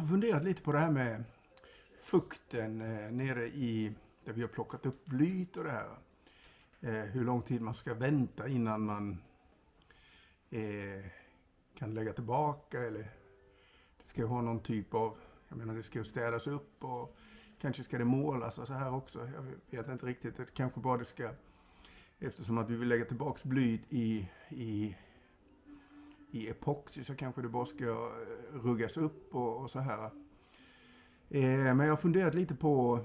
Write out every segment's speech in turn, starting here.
har funderat lite på det här med fukten nere i där vi har plockat upp blyt och det här. Hur lång tid man ska vänta innan man kan lägga tillbaka, eller det ska ha någon typ av, jag menar det ska städas upp och kanske ska det målas och så här också. Jag vet inte riktigt, det kanske bara det ska, eftersom att vi vill lägga tillbaks blyt i epoxy, så kanske det bara ska ruggas upp och så här. Men jag har funderat lite på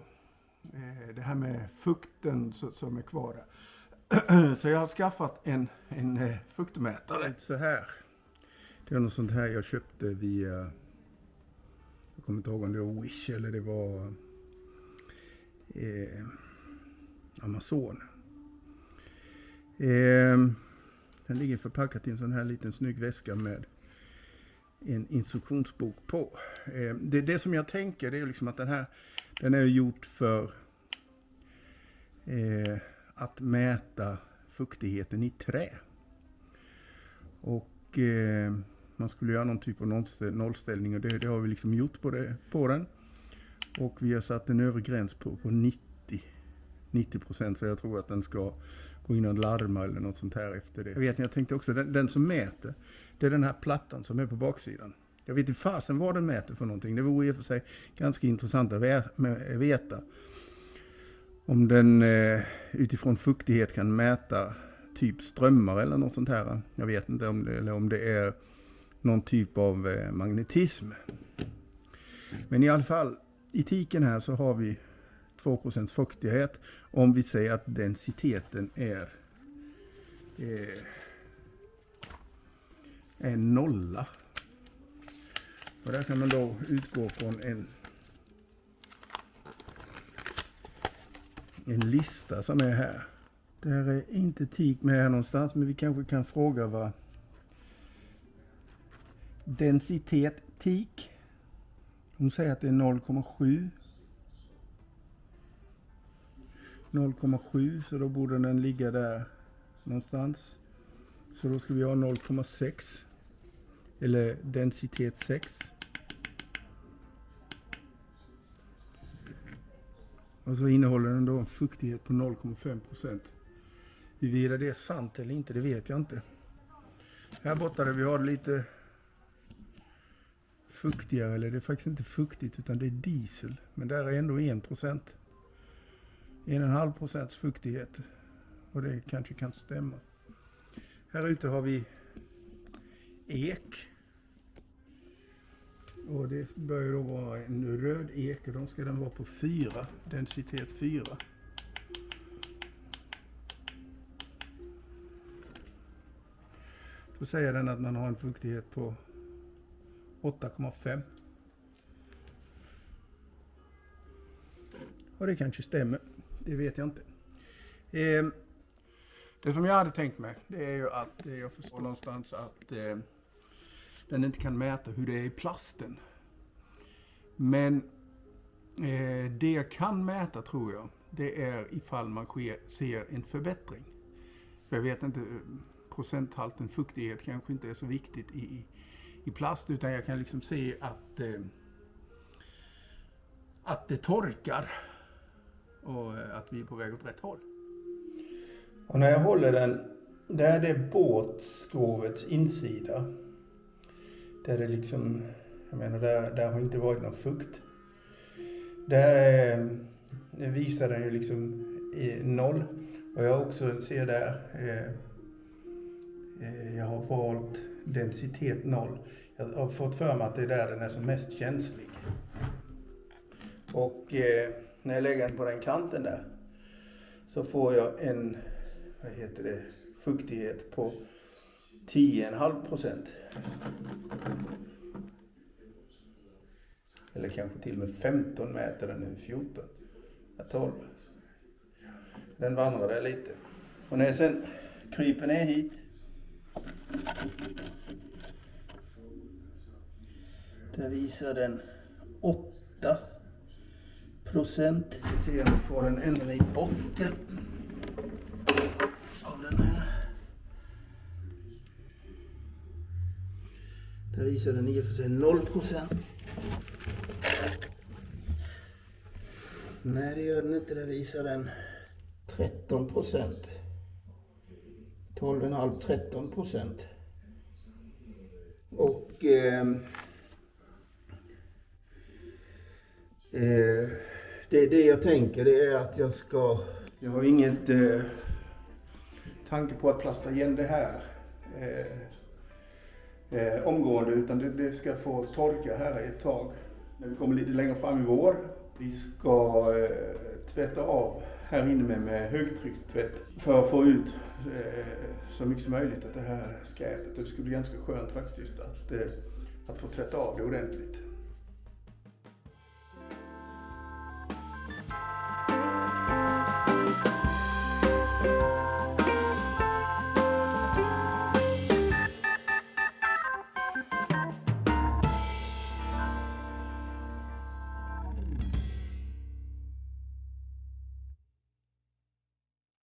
det här med fukten som är kvar där. Så jag har skaffat en fuktmätare. Så här. Det är något sånt här jag köpte via, jag kommer inte ihåg om det var Wish eller det var Amazon. Den ligger förpackat i en sån här liten snygg väska med en instruktionsbok på. Det som jag tänker, det är liksom att den är gjort för att mäta fuktigheten i trä. Och man skulle göra någon typ av nollställning, och det har vi liksom gjort på den. Och vi har satt en övre gräns på 90%, så jag tror att den ska gå in och larma eller något sånt här efter det. Jag tänkte också, den som mäter, det är den här plattan som är på baksidan. Jag vet inte fasen vad den mäter för någonting. Det vore i och för sig ganska intressant att veta. Om den utifrån fuktighet kan mäta typ strömmar eller något sånt här. Jag vet inte om det är någon typ av magnetism. Men i alla fall, i tiken här så har vi 2% fuktighet. Om vi säger att densiteten är en nolla. Och där kan man då utgå från en lista som är här. Där är inte tik med här någonstans, men vi kanske kan fråga vad densitet tik. Hon säger att det är 0,7. 0,7, så då borde den ligga där någonstans. Så då ska vi ha 0,6 eller densitet 6. Och så innehåller den då en fuktighet på 0,5%. Huruvida det är sant eller inte, det vet jag inte. Här borta där vi har lite fuktigare, eller det är faktiskt inte fuktigt utan det är diesel. Men där är ändå 1%. 1,5% fuktighet. Och det kanske kan stämma. Här ute har vi ek. Och det bör då vara en röd ek, och då ska den vara på 4, densitet 4. Då säger den att man har en fuktighet på 8,5. Och det kanske stämmer, det vet jag inte. Det som jag hade tänkt mig, det är ju att jag förstår någonstans att den inte kan mäta hur det är i plasten. Men det jag kan mäta, tror jag, det är ifall man ser en förbättring. För jag vet inte, procenthalten fuktighet kanske inte är så viktigt i plast, utan jag kan liksom se att det torkar och att vi är på väg åt rätt håll. Och när jag håller den, där det är båtskrovets insida, där det liksom, jag menar där har inte varit någon fukt. Där visar den ju liksom 0. Och jag också ser där, jag har valt densitet 0. Jag har fått för mig att det är där den är som mest känslig. Och när jag lägger den på den kanten där, så får jag en, fuktighet på 10,5%. Eller kanske till och med 15 mäter den nu, 14. 12. Den vandrar där lite. Och när jag sen kryper ner hit, där visar den 8%. Vi ser om vi får en ännu i botten av den här. Där visar den i och för sig 0%. Nej, det gör den inte. Det visar den 13%. 12,5-13%. Och det jag tänker det är att jag har inget tanke på att plasta igen det här omgående, utan det ska få torka här ett tag. När vi kommer lite längre fram i vår. Vi ska tvätta av här inne med högtryckstvätt för att få ut så mycket som möjligt att det här skräpet. Det skulle bli ganska skönt faktiskt att få tvätta av det ordentligt.